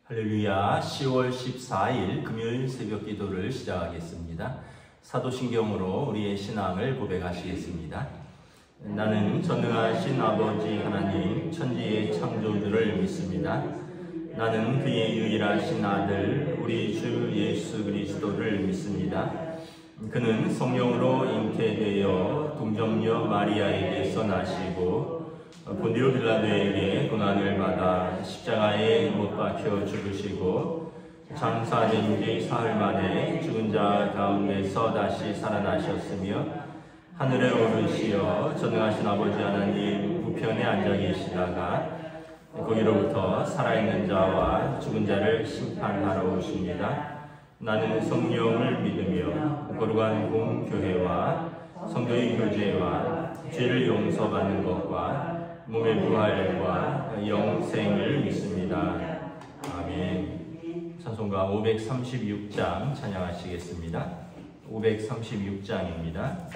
할렐루야. 10월 14일 금요일 새벽 기도를 시작하겠습니다. 사도신경으로 우리의 신앙을 고백하시겠습니다. 나는 전능하신 아버지 하나님 천지의 창조주를 믿습니다. 나는 그의 유일하신 아들 우리 주 예수 그리스도를 믿습니다. 그는 성령으로 잉태되어 동정녀 마리아에게서 나시고 본디오 빌라도에게 고난을 받아 십자가에 못 박혀 죽으시고 장사된 지 사흘 만에 죽은 자 가운데서 다시 살아나셨으며 하늘에 오르시어 전능하신 아버지 하나님 우편에 앉아 계시다가 거기로부터 살아있는 자와 죽은 자를 심판하러 오십니다. 나는 성령을 믿으며 거룩한 공교회와 성도의 교제와 죄를 용서받는 것과 몸의 부활과 영생을 믿습니다. 아멘. 찬송가 536장 찬양하시겠습니다. 536장입니다.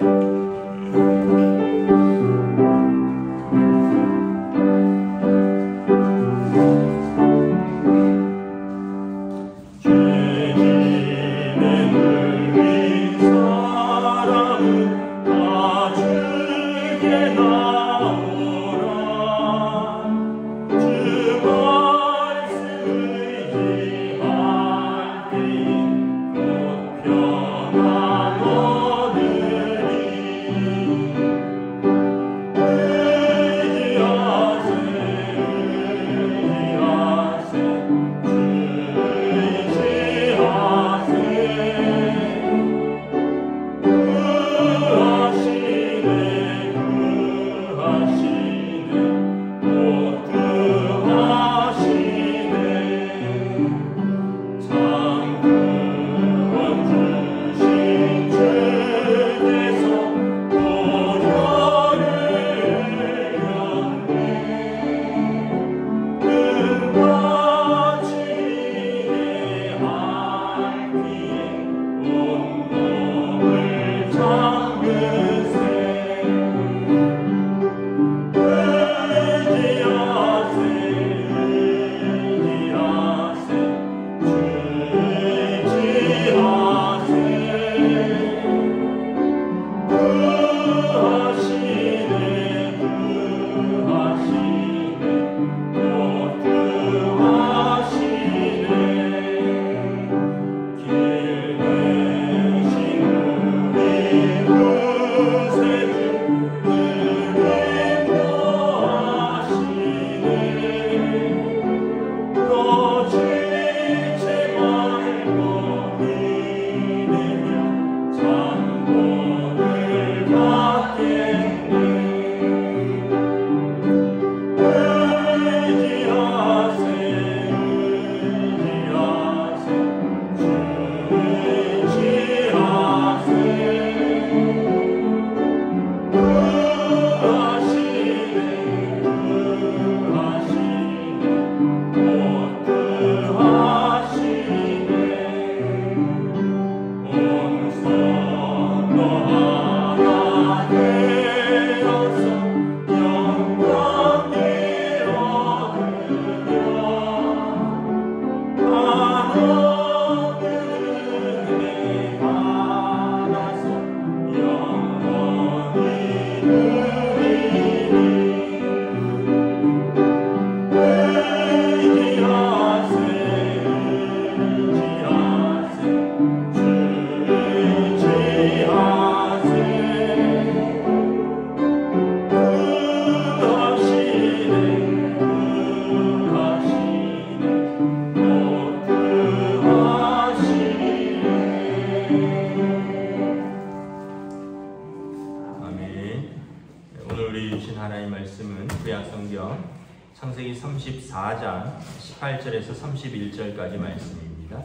창세기 34장 18절에서 31절까지 말씀입니다.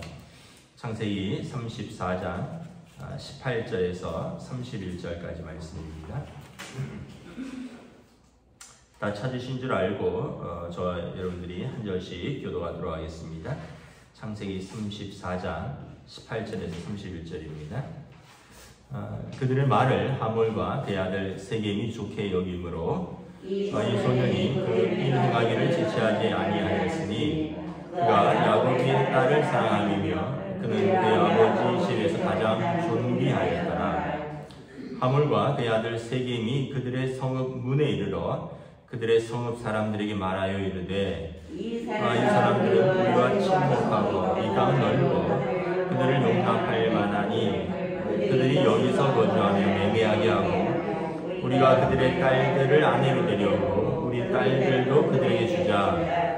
창세기 34장 18절에서 31절까지 말씀입니다. 다 찾으신 줄 알고 여러분들이 한 절씩 교도하도록 하겠습니다. 창세기 34장 18절에서 31절입니다. 그들의 말을 하몰과 그 아들 세겜이 좋게 여김으로 이 소년이 그 일 행하기를 지체하지 아니하였으니 그가 야곱이 딸을 사랑함이며 그는 그의 아버지 집에서 가장 존귀하였더라. 하몰과 그의 아들 세겜이 그들의 성읍 문에 이르러 그들의 성읍 사람들에게 말하여 이르되 이 사람들은 우리와 친목하고 이 땅은 넓고 그들을 용납할 만하니 그들이 여기서 거주하며 매매하게 하고 우리가 그들의 딸들을 아내로 데려오고 우리 딸들도 그들에게 주자.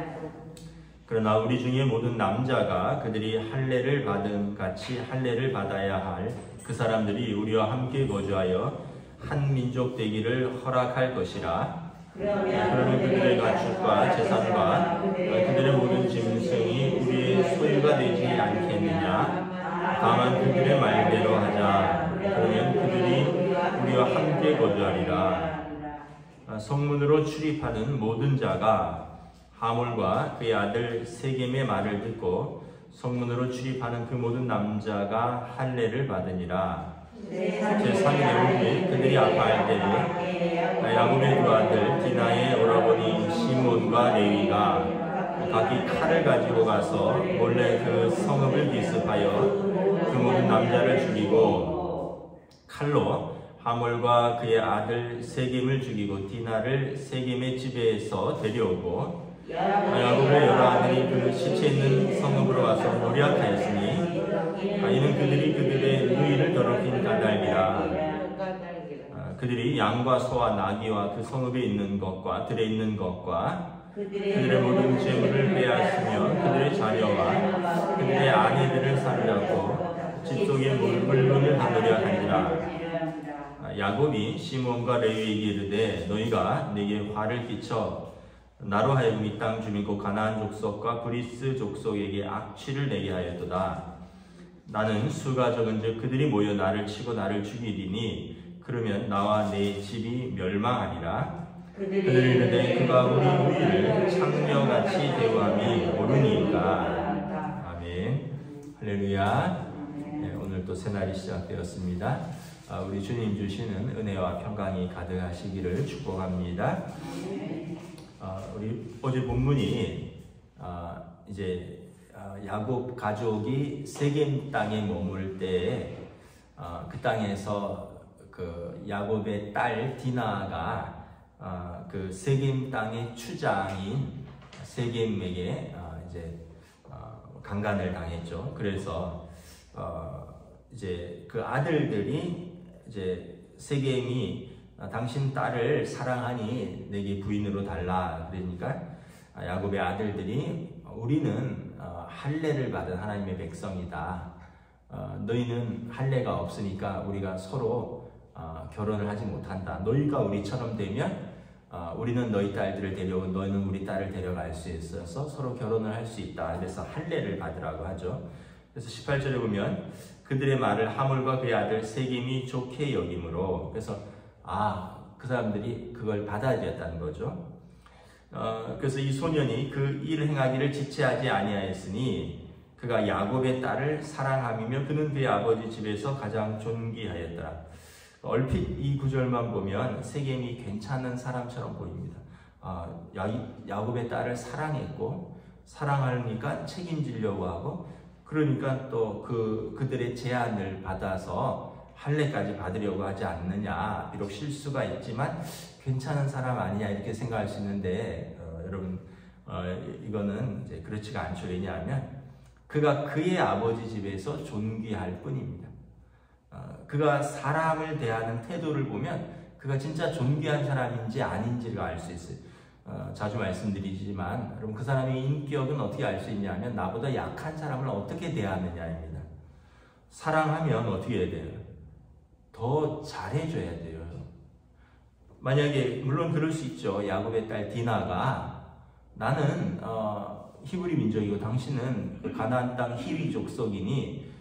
그러나 우리 중에 모든 남자가 그들이 할례를 받은 같이 할례를 받아야 할 그 사람들이 우리와 함께 거주하여 한 민족 되기를 허락할 것이라. 그러면 그들의 가축과 재산과 그들의 모든 짐승이 우리의 소유가 되지 않겠느냐? 다만 그들의 말대로 하자. 그러면 그들이 우리와 함께 거주하리라. 성문으로 출입하는 모든 자가 하몰과 그의 아들 세겜의 말을 듣고 성문으로 출입하는 그 모든 남자가 할례를 받으니라. 제3의 내용이 그들이 아파할 때에 야곱의 두 아들 디나의 오라버니 시몬과 레위가 각기 칼을 가지고 가서 몰래 그 성읍을 기습하여 그 모든 남자를 죽이고 칼로 하몰과 그의 아들 세겜을 죽이고 디나를 세겜의 집에서 데려오고 야곱의 여러 아들이 그 시체 있는 성읍으로 와서 노략하였으니 이는 그들이 그들의 누이를 더럽힌 까닭이라. 그들이 양과 소와 나귀와 그 성읍에 있는 것과 들에 있는 것과 그들의 모든 재물을 빼앗으며 그들의 자녀와 그들의 아내들을 사로잡고 집 속에 물건을 나누려 하니라. 야곱이 시몬과 레위에게 이르되 너희가 내게 화를 끼쳐 나로 하여금 이 땅 주민 곧 가나안 족속과 브리스 족속에게 악취를 내게 하였도다. 나는 수가 적은즉 그들이 모여 나를 치고 나를 죽이리니 그러면 나와 내 집이 멸망하리라. 그들이 이르되 그가 우리 우리를 창녀같이 대우함이 옳으니까. 아멘. 할렐루야. 네, 오늘 또 새날이 시작되었습니다. 우리 주님 주시는 은혜와 평강이 가득하시기를 축복합니다. 우리 어제 본문이 이제 야곱 가족이 세겜 땅에 머물 때 그 땅에서 그 야곱의 딸 디나가 그 세겜 땅의 추장인 세겜에게 이제 강간을 당했죠. 그래서 이제 그 아들들이 이제 세겜이 당신 딸을 사랑하니 내게 부인으로 달라. 그러니까 야곱의 아들들이 우리는 할례를 받은 하나님의 백성이다. 너희는 할례가 없으니까 우리가 서로 결혼을 하지 못한다. 너희가 우리처럼 되면 우리는 너희 딸들을 데려오고 너희는 우리 딸을 데려갈 수 있어서 서로 결혼을 할 수 있다. 그래서 할례를 받으라고 하죠. 그래서 18절에 보면 그들의 말을 하몰과 그의 아들 세겜이 좋게 여김으로, 그래서 그 사람들이 그걸 받아들였다는 거죠. 그래서 이 소년이 그 일을 행하기를 지체하지 아니하였으니 그가 야곱의 딸을 사랑함이며 그는 그의 아버지 집에서 가장 존귀하였더라. 얼핏 이 구절만 보면 세겜이 괜찮은 사람처럼 보입니다. 야곱의 딸을 사랑했고 사랑하니까 책임지려고 하고, 그러니까 또 그들의 제안을 받아서 할례까지 받으려고 하지 않느냐. 비록 실수가 있지만 괜찮은 사람 아니냐 이렇게 생각할 수 있는데 여러분 이거는 이제 그렇지가 않죠. 왜냐하면 그가 그의 아버지 집에서 존귀할 뿐입니다. 그가 사람을 대하는 태도를 보면 그가 진짜 존귀한 사람인지 아닌지를 알 수 있어요. 자주 말씀드리지만 여러분 그 사람의 인격은 어떻게 알 수 있냐면 나보다 약한 사람을 어떻게 대하느냐입니다. 사랑하면 어떻게 해야 돼요? 더 잘해줘야 돼요. 만약에 물론 그럴 수 있죠. 야곱의 딸 디나가 나는 히브리 민족이고 당신은 가나안 땅 히위 족속이니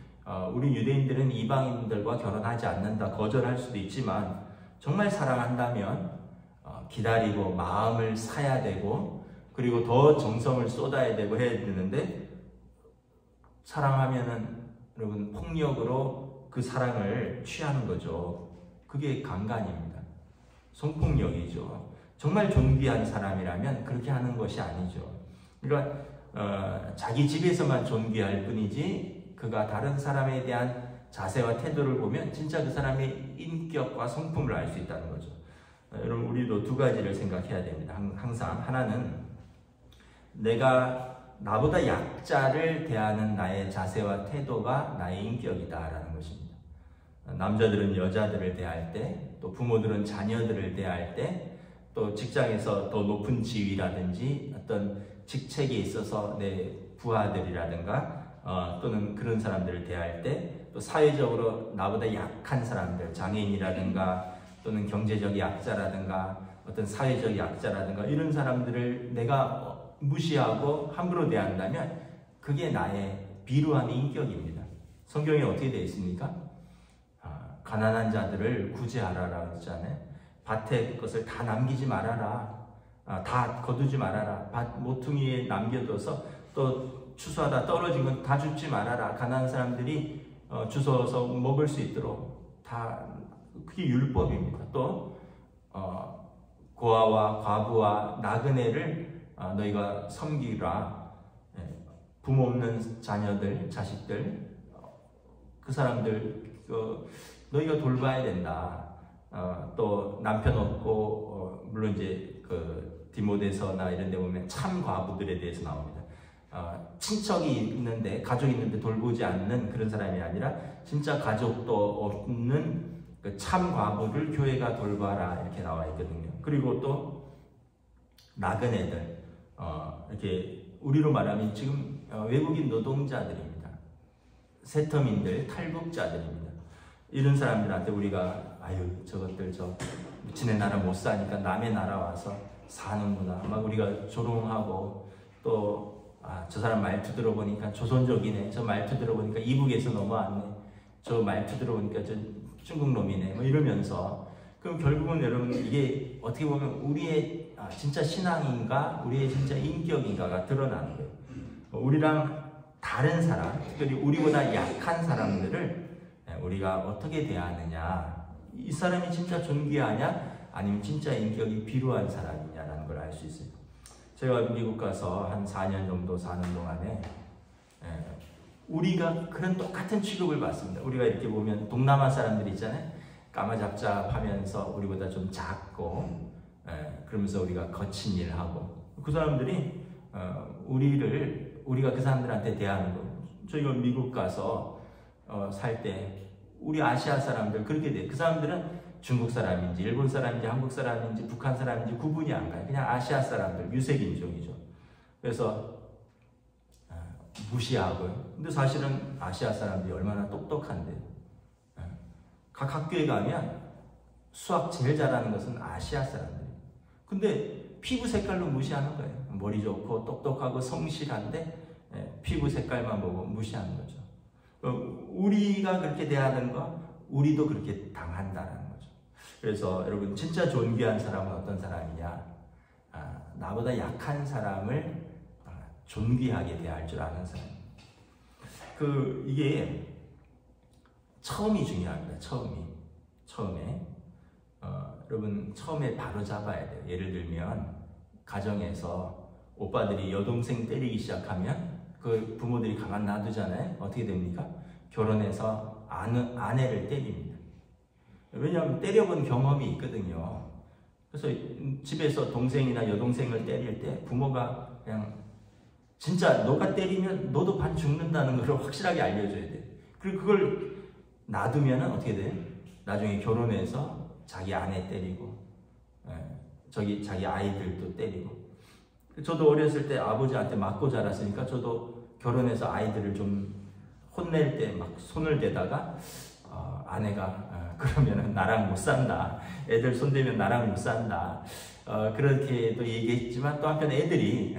우리 유대인들은 이방인들과 결혼하지 않는다 거절할 수도 있지만 정말 사랑한다면 기다리고 마음을 사야 되고 그리고 더 정성을 쏟아야 되고 해야 되는데, 사랑하면은 여러분 폭력으로 그 사랑을 취하는 거죠. 그게 강간입니다. 성폭력이죠. 정말 존귀한 사람이라면 그렇게 하는 것이 아니죠. 그러니까 자기 집에서만 존귀할 뿐이지 그가 다른 사람에 대한 자세와 태도를 보면 진짜 그 사람의 인격과 성품을 알 수 있다는 거죠. 여러분 우리도 두 가지를 생각해야 됩니다. 항상 하나는 내가 나보다 약자를 대하는 나의 자세와 태도가 나의 인격이다라는 것입니다. 남자들은 여자들을 대할 때, 또 부모들은 자녀들을 대할 때, 또 직장에서 더 높은 지위라든지 어떤 직책에 있어서 내 부하들이라든가 또는 그런 사람들을 대할 때, 또 사회적으로 나보다 약한 사람들, 장애인이라든가 또는 경제적 약자라든가 어떤 사회적 약자라든가 이런 사람들을 내가 무시하고 함부로 대한다면 그게 나의 비루한 인격입니다. 성경에 어떻게 되어 있습니까? 가난한 자들을 구제하라라고 했잖아요. 밭의 것을 다 남기지 말아라. 다 거두지 말아라. 밭 모퉁이에 남겨둬서 또 추수하다 떨어진 건 다 줍지 말아라. 가난한 사람들이 주워서 먹을 수 있도록 다 그게 율법입니다. 또 고아와 과부와 나그네를 너희가 섬기라. 부모 없는 자녀들, 자식들, 그 사람들 너희가 돌봐야 된다. 또 남편 없고 물론 이제 그 디모데서나 이런 데 보면 참 과부들에 대해서 나옵니다. 친척이 있는데 가족이 있는데 돌보지 않는 그런 사람이 아니라 진짜 가족도 없는 그 참 과부를 교회가 돌봐라 이렇게 나와 있거든요. 그리고 또 나그네들 이렇게 우리로 말하면 지금 외국인 노동자들입니다. 세터민들, 탈북자들입니다. 이런 사람들한테 우리가 아유 저것들 지네 나라 못 사니까 남의 나라 와서 사는구나 막 우리가 조롱하고 또 저 사람 말투 들어보니까 조선족이네, 저 말투 들어보니까 이북에서 넘어왔네, 저 말투 들어보니까 저 중국 놈이네 뭐 이러면서 그럼 결국은 여러분 이게 어떻게 보면 우리의 진짜 신앙인가 우리의 진짜 인격인가가 드러나는 거예요. 우리랑 다른 사람, 특별히 우리보다 약한 사람들을 우리가 어떻게 대하느냐, 이 사람이 진짜 존귀하냐 아니면 진짜 인격이 비루한 사람이냐라는 걸 알 수 있어요. 제가 미국 가서 한 4년 정도 사는 동안에 우리가 그런 똑같은 취급을 받습니다. 우리가 이렇게 보면 동남아 사람들 있잖아요. 까마잡잡하면서 우리보다 좀 작고 그러면서 우리가 거친 일 하고 그 사람들이 우리가 그 사람들한테 대하는 거. 저희가 미국 가서 살 때 우리 아시아 사람들 그렇게 돼요. 그 사람들은 중국 사람인지 일본 사람인지 한국 사람인지 북한 사람인지 구분이 안 가요. 그냥 아시아 사람들, 유색인종이죠. 그래서 무시하고요. 근데 사실은 아시아 사람들이 얼마나 똑똑한데요. 각 학교에 가면 수학 제일 잘하는 것은 아시아 사람들이에요. 근데 피부 색깔로 무시하는 거예요. 머리 좋고 똑똑하고 성실한데 피부 색깔만 보고 무시하는 거죠. 우리가 그렇게 대하는 거 우리도 그렇게 당한다는 거죠. 그래서 여러분 진짜 존귀한 사람은 어떤 사람이냐? 나보다 약한 사람을 존귀하게 대할 줄 아는 사람. 이게 처음이 중요합니다. 처음에 여러분 처음에 바로 잡아야 돼요. 예를 들면 가정에서 오빠들이 여동생 때리기 시작하면 그 부모들이 가만 놔두잖아요. 어떻게 됩니까? 결혼해서 아내를 때립니다. 왜냐하면 때려본 경험이 있거든요. 그래서 집에서 동생이나 여동생을 때릴 때 부모가 그냥 진짜 너가 때리면 너도 반 죽는다는 걸 확실하게 알려줘야 돼요. 그리고 그걸 놔두면 어떻게 돼요? 나중에 결혼해서 자기 아내 때리고 자기 아이들도 때리고. 저도 어렸을 때 아버지한테 맞고 자랐으니까 저도 결혼해서 아이들을 좀 혼낼 때 막 손을 대다가 아내가 그러면은 나랑 못 산다. 애들 손대면 나랑 못 산다. 그렇게도 얘기했지만 또 한편 애들이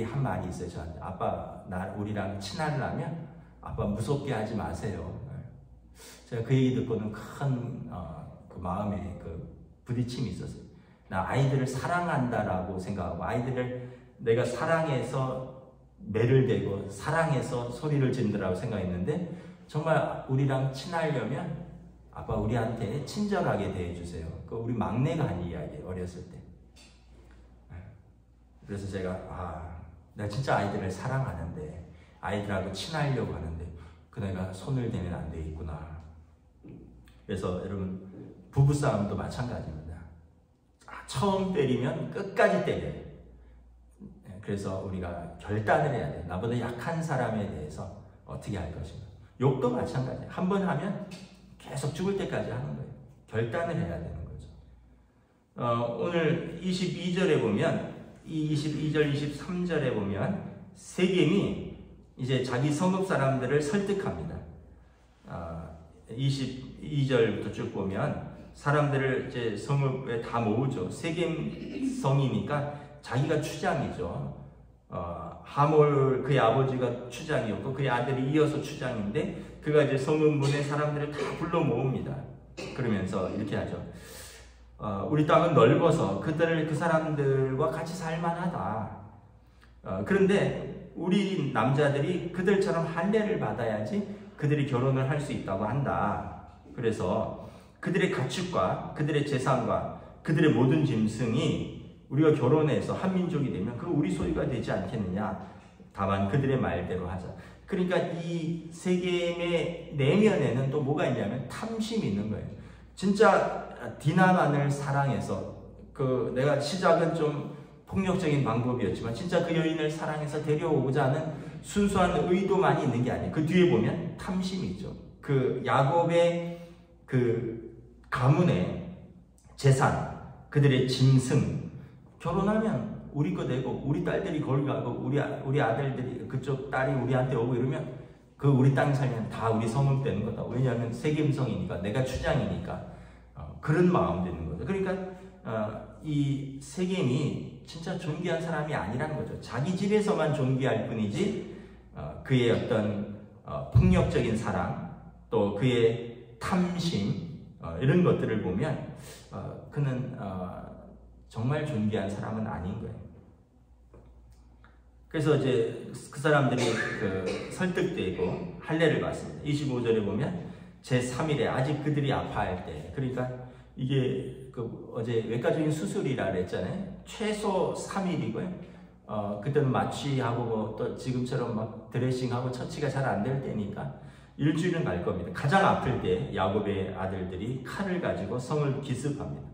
한 말이 있어요. 저한테. 아빠, 우리랑 친하려면 아빠 무섭게 하지 마세요. 제가 그 얘기 듣고는 큰 그 마음에 그 부딪힘이 있었어요. 나 아이들을 사랑한다라고 생각하고 아이들을 내가 사랑해서 매를 대고 사랑해서 소리를 지른다라고 생각했는데 정말 우리랑 친하려면 아빠 우리한테 친절하게 대해주세요. 우리 막내가 한 이야기예요. 어렸을 때. 그래서 제가 내가 진짜 아이들을 사랑하는데, 아이들하고 친하려고 하는데 그 내가 손을 대면 안 되겠구나. 그래서 여러분, 부부싸움도 마찬가지입니다. 처음 때리면 끝까지 때려요. 그래서 우리가 결단을 해야 돼요. 나보다 약한 사람에 대해서 어떻게 할 것인가. 욕도 마찬가지예요. 한 번 하면 계속 죽을 때까지 하는 거예요. 결단을 해야 되는 거죠. 오늘 22절에 보면, 이 22절, 23절에 보면 세겜이 이제 자기 성읍 사람들을 설득합니다. 22절부터 쭉 보면 사람들을 이제 성읍에 다 모으죠. 세겜 성이니까 자기가 추장이죠. 하몰 그의 아버지가 추장이었고 그의 아들이 이어서 추장인데, 그가 이제 성읍 문에 사람들을 다 불러 모읍니다. 그러면서 이렇게 하죠. 우리 땅은 넓어서 그 사람들과 같이 살만하다. 그런데 우리 남자들이 그들처럼 할례를 받아야지 그들이 결혼을 할 수 있다고 한다. 그래서 그들의 가축과 그들의 재산과 그들의 모든 짐승이 우리가 결혼해서 한 민족이 되면 그 우리 소유가 되지 않겠느냐. 다만 그들의 말대로 하자. 그러니까 이 세겜의 내면에는 또 뭐가 있냐면 탐심이 있는 거예요. 진짜 디나만을 사랑해서, 내가 시작은 좀 폭력적인 방법이었지만 진짜 그 여인을 사랑해서 데려오고자 하는 순수한 의도만이 있는 게 아니에요. 그 뒤에 보면 탐심이 있죠. 그 야곱의 그 가문의 재산, 그들의 짐승, 결혼하면 우리 거 되고 우리 딸들이 거기 가고 우리 아들들이, 그쪽 딸이 우리한테 오고 이러면 그 우리 땅에 살면 다 우리 성읍 되는 거다. 왜냐하면 세겜성이니까, 내가 추장이니까. 그런 마음 되는 거죠. 그러니까 이 세겜이 진짜 존귀한 사람이 아니라는 거죠. 자기 집에서만 존귀할 뿐이지 그의 어떤 폭력적인 사랑, 또 그의 탐심, 이런 것들을 보면 그는 정말 존귀한 사람은 아닌 거예요. 그래서 이제 그 사람들이 설득되고 할례를 받습니다. 25절에 보면 제3일에 아직 그들이 아파할 때, 그러니까 이게 어제 외과적인 수술이라 그랬잖아요. 최소 3일이고요. 그때는 마취하고 또 지금처럼 막 드레싱하고 처치가 잘 안 될 때니까 일주일은 갈 겁니다. 가장 아플 때 야곱의 아들들이 칼을 가지고 성을 기습합니다.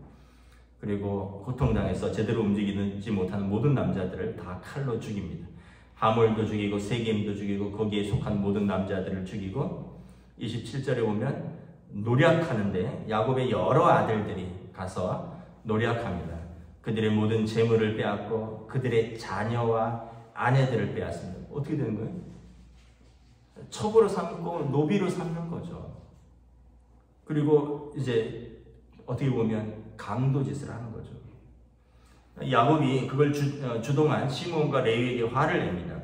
그리고 고통당해서 제대로 움직이지 못하는 모든 남자들을 다 칼로 죽입니다. 하몰도 죽이고 세겜도 죽이고 거기에 속한 모든 남자들을 죽이고, 27절에 보면 노략하는데 야곱의 여러 아들들이 가서 노략합니다. 그들의 모든 재물을 빼앗고 그들의 자녀와 아내들을 빼앗습니다. 어떻게 되는 거예요? 첩으로 삼고 노비로 삼는 거죠. 그리고 이제 어떻게 보면 강도짓을 하는 거죠. 야곱이 그걸 주동한 시므온과 레위에게 화를 냅니다.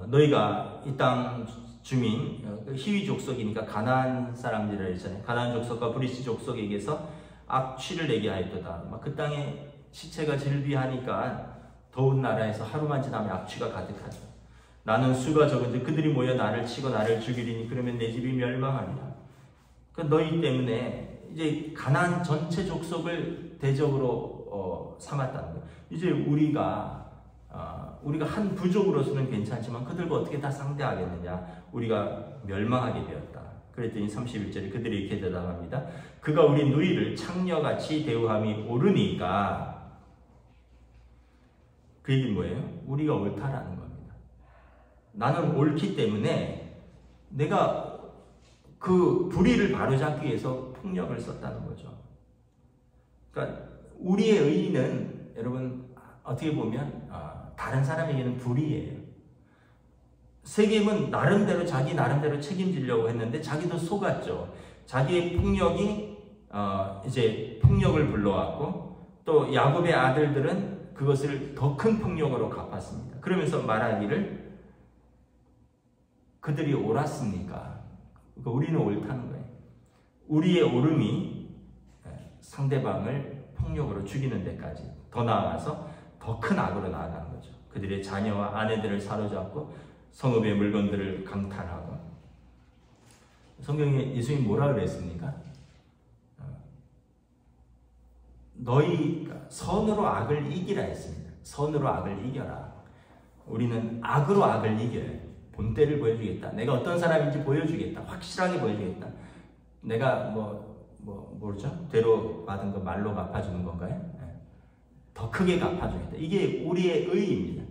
너희가 이 땅 주민, 히위 족속이니까 가나안 사람들이라 했잖아요. 가나안 족속과 브리스 족속에게서 악취를 내게 하였도다. 그 땅에 시체가 질비하니까 더운 나라에서 하루만 지나면 악취가 가득하죠. 나는 수가 적은지 그들이 모여 나를 치고 나를 죽이리니 그러면 내 집이 멸망하리라. 너희 때문에 이제 가나안 전체 족속을 대적으로 삼았다는 거예요. 이제 우리가 한 부족으로서는 괜찮지만 그들과 어떻게 다 상대하겠느냐. 우리가 멸망하게 되었다. 그랬더니 31절에 그들이 이렇게 대답합니다. 그가 우리 누이를 창녀같이 대우함이 옳으니까. 그 얘기는 뭐예요? 우리가 옳다라는 겁니다. 나는 옳기 때문에 내가 그 불의를 바로잡기 위해서 폭력을 썼다는 거죠. 그러니까 우리의 의의는 여러분 어떻게 보면 다른 사람에게는 불의예요. 세겜은 자기 나름대로 책임지려고 했는데 자기도 속았죠. 자기의 폭력이 이제 폭력을 불러왔고, 또 야곱의 아들들은 그것을 더 큰 폭력으로 갚았습니다. 그러면서 말하기를 그들이 옳았습니까? 그러니까 우리는 옳다는 거예요. 우리의 옳음이 상대방을 폭력으로 죽이는 데까지, 더 나아가서 더 큰 악으로 나아가는 거죠. 그들의 자녀와 아내들을 사로잡고 성읍의 물건들을 강탈하고. 성경에 예수님이 뭐라 그랬습니까? 너희 선으로 악을 이기라 했습니다. 선으로 악을 이겨라. 우리는 악으로 악을 이겨야 해. 본때를 보여주겠다. 내가 어떤 사람인지 보여주겠다. 확실하게 보여주겠다. 내가 뭐죠? 되로 받은 거 말로 갚아주는 건가요? 더 크게 갚아주겠다. 이게 우리의 의의입니다.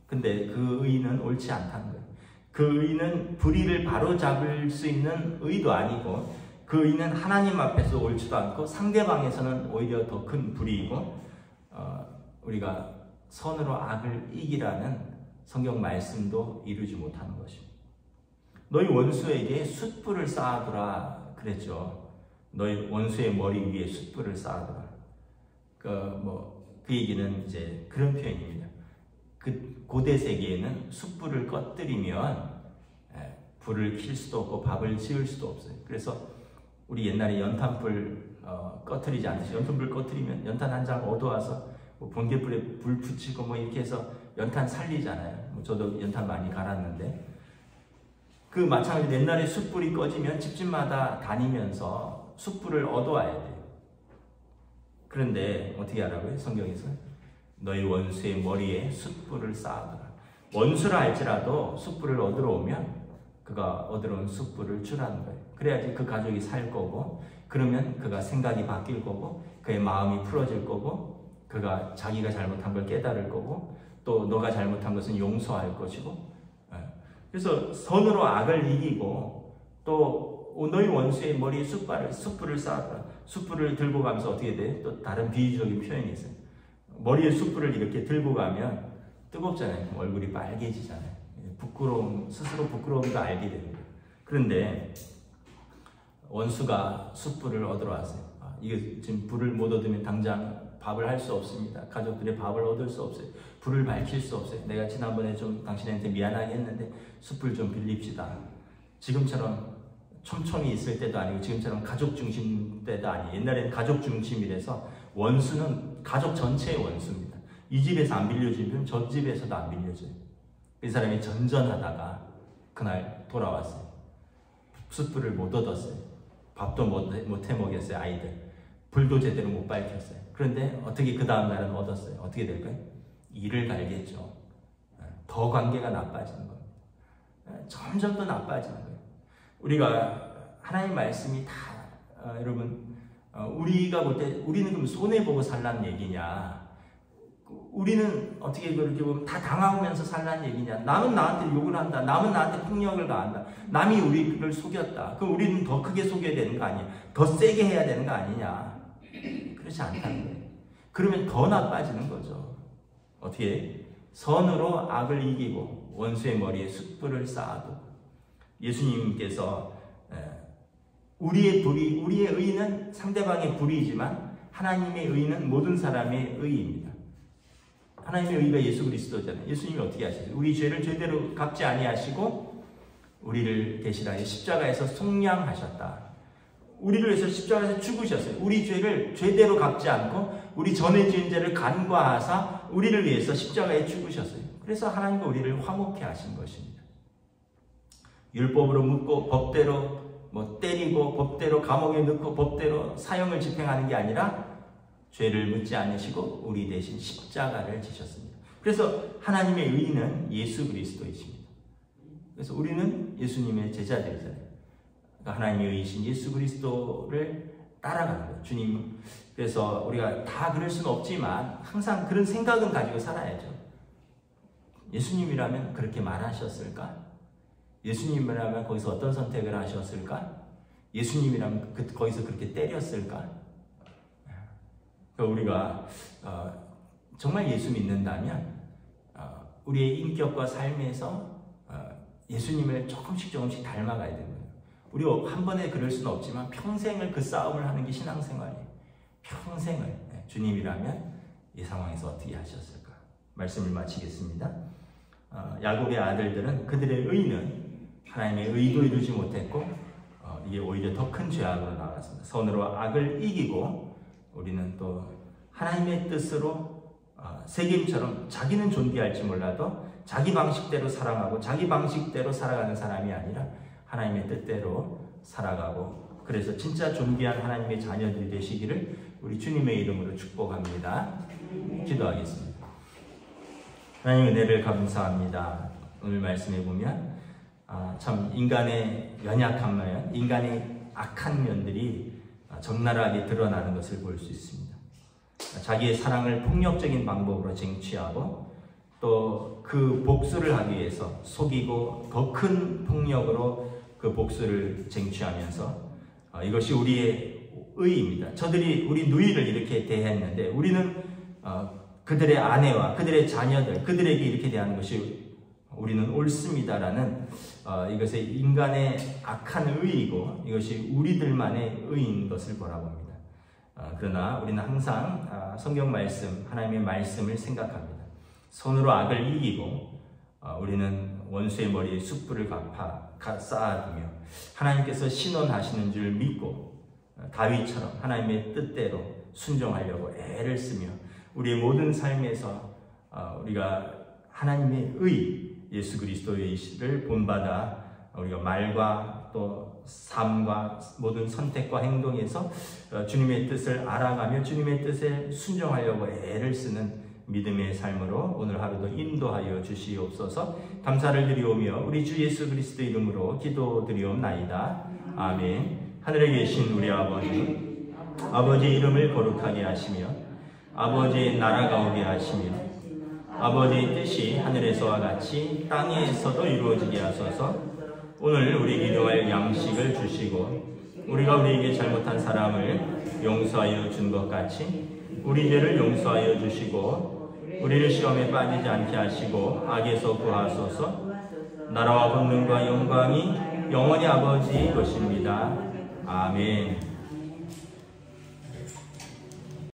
근데 그 의의는 옳지 않다는 거예요. 그 의의는 불의를 바로잡을 수 있는 의의도 아니고, 그 의의는 하나님 앞에서 옳지도 않고 상대방에서는 오히려 더 큰 불의이고, 우리가 선으로 악을 이기라는 성경 말씀도 이루지 못하는 것입니다. 너희 원수에게 숯불을 쌓아두라 그랬죠. 너희 원수의 머리 위에 숯불을 쌓아두라. 그 얘기는 이제 그런 표현입니다. 그 고대 세계에는 숯불을 꺼뜨리면 불을 킬 수도 없고 밥을 지을 수도 없어요. 그래서 우리 옛날에 연탄불 꺼뜨리지 않듯이, 연탄불 꺼뜨리면 연탄 한 장 얻어와서 번개불에 불 붙이고 이렇게 해서 연탄 살리잖아요. 저도 연탄 많이 갈았는데, 그 마찬가지로 옛날에 숯불이 꺼지면 집집마다 다니면서 숯불을 얻어와야 돼요. 그런데 어떻게 하라고요? 성경에서 너희 원수의 머리에 숯불을 쌓아두라. 원수라 할지라도 숯불을 얻으러 오면 그가 얻으러 온 숯불을 주라는 거예요. 그래야지 그 가족이 살 거고, 그러면 그가 생각이 바뀔 거고, 그의 마음이 풀어질 거고, 그가 자기가 잘못한 걸 깨달을 거고, 또 너가 잘못한 것은 용서할 것이고. 그래서 선으로 악을 이기고, 또 너희 원수의 머리에 숯불을 쌓아두라. 숯불을 들고 가면서 어떻게 돼? 또 다른 비유적인 표현이 있어요. 머리에 숯불을 이렇게 들고 가면 뜨겁잖아요. 얼굴이 빨개지잖아요. 스스로 부끄러움도 알게 됩니다. 그런데 원수가 숯불을 얻으러 왔어요. 이게 지금 불을 못 얻으면 당장 밥을 할 수 없습니다. 가족들의 밥을 얻을 수 없어요. 불을 밝힐 수 없어요. 내가 지난번에 좀 당신한테 미안하게 했는데 숯불 좀 빌립시다. 지금처럼 촘촘히 있을 때도 아니고, 지금처럼 가족 중심 때도 아니에요. 옛날에는 가족 중심이라서 원수는 가족 전체의 원수입니다. 이 집에서 안 빌려주면 저 집에서도 안 빌려줘요. 이 사람이 전전하다가 그날 돌아왔어요. 숯불을 못 얻었어요. 밥도 못 해먹였어요. 아이들. 불도 제대로 못 밝혔어요. 그런데 어떻게 그 다음 날은 얻었어요? 어떻게 될까요? 이를 갈겠죠. 더 관계가 나빠지는 겁니다. 점점 더 나빠지는 거예요. 우리가 하나님 말씀이 다 여러분, 우리가 볼 때 우리는 그럼 손해보고 살라는 얘기냐? 우리는 어떻게 그렇게 보면 다 당하면서 살라는 얘기냐? 남은 나한테 욕을 한다. 남은 나한테 폭력을 가한다. 남이 우리를 속였다. 그럼 우리는 더 크게 속여야 되는 거 아니냐? 더 세게 해야 되는 거 아니냐? 그렇지 않다는 거예요. 그러면 더 나빠지는 거죠. 어떻게? 선으로 악을 이기고 원수의 머리에 숯불을 쌓아도. 예수님께서 우리의 의는 상대방의 불의이지만 하나님의 의는 모든 사람의 의입니다. 하나님의 의가 예수 그리스도잖아요. 예수님이 어떻게 하셨어요? 우리 죄를 죄대로 갚지 아니하시고 우리를 대신하여 십자가에서 속량하셨다. 우리를 위해서 십자가에서 죽으셨어요. 우리 죄를 죄대로 갚지 않고 우리 전에 지은 죄를 간과하사 우리를 위해서 십자가에 죽으셨어요. 그래서 하나님과 우리를 화목케 하신 것입니다. 율법으로 묻고 법대로 때리고 법대로 감옥에 넣고 법대로 사형을 집행하는 게 아니라 죄를 묻지 않으시고 우리 대신 십자가를 지셨습니다. 그래서 하나님의 의는 예수 그리스도이십니다. 그래서 우리는 예수님의 제자들이잖아요. 그러니까 하나님의 의이신 예수 그리스도를 따라가는 거예요. 주님. 그래서 우리가 다 그럴 수는 없지만 항상 그런 생각은 가지고 살아야죠. 예수님이라면 그렇게 말하셨을까? 예수님이라면 거기서 어떤 선택을 하셨을까? 예수님이라면 거기서 그렇게 때렸을까? 우리가 정말 예수 믿는다면 우리의 인격과 삶에서 예수님을 조금씩 닮아가야 되는 거예요. 우리가 한 번에 그럴 수는 없지만 평생을 그 싸움을 하는 게 신앙생활이에요. 평생을. 주님이라면 이 상황에서 어떻게 하셨을까? 말씀을 마치겠습니다. 야곱의 아들들은 그들의 의는 하나님의 의도 이루지 못했고 이게 오히려 더 큰 죄악으로 나갔습니다. 선으로 악을 이기고 우리는 또 하나님의 뜻으로 세겜처럼 자기는 존귀할지 몰라도 자기 방식대로 사랑하고 자기 방식대로 살아가는 사람이 아니라 하나님의 뜻대로 살아가고, 그래서 진짜 존귀한 하나님의 자녀들이 되시기를 우리 주님의 이름으로 축복합니다. 기도하겠습니다. 하나님 은혜를 감사합니다. 오늘 말씀해 보면 참 인간의 연약한 면, 인간의 악한 면들이 적나라하게 드러나는 것을 볼 수 있습니다. 자기의 사랑을 폭력적인 방법으로 쟁취하고 또 그 복수를 하기 위해서 속이고 더 큰 폭력으로 그 복수를 쟁취하면서 이것이 우리의 의입니다. 저들이 우리 누이를 이렇게 대했는데 우리는 그들의 아내와 그들의 자녀들, 그들에게 이렇게 대하는 것이 우리는 옳습니다라는 이것의 인간의 악한 의이고 이것이 우리들만의 의인 것을 바라봅니다. 그러나 우리는 항상 성경 말씀, 하나님의 말씀을 생각합니다. 손으로 악을 이기고 우리는 원수의 머리에 숯불을 쌓아두며 하나님께서 신원하시는 줄 믿고 다윗처럼 하나님의 뜻대로 순종하려고 애를 쓰며 우리의 모든 삶에서 우리가 하나님의 의, 예수 그리스도의 의를 본받아 우리가 말과 또 삶과 모든 선택과 행동에서 주님의 뜻을 알아가며 주님의 뜻에 순종하려고 애를 쓰는 믿음의 삶으로 오늘 하루도 인도하여 주시옵소서. 감사를 드리오며 우리 주 예수 그리스도 이름으로 기도드리옵나이다. 아멘. 하늘에 계신 우리 아버지, 아버지의 이름을 거룩하게 하시며 아버지의 나라가 오게 하시며 아버지의 뜻이 하늘에서와 같이 땅에서도 이루어지게 하소서. 오늘 우리 기도할 양식을 주시고 우리가 우리에게 잘못한 사람을 용서하여 준 것 같이 우리 죄를 용서하여 주시고 우리를 시험에 빠지지 않게 하시고 악에서 구하소서. 나라와 권능과 영광이 영원히 아버지의 것입니다. 아멘.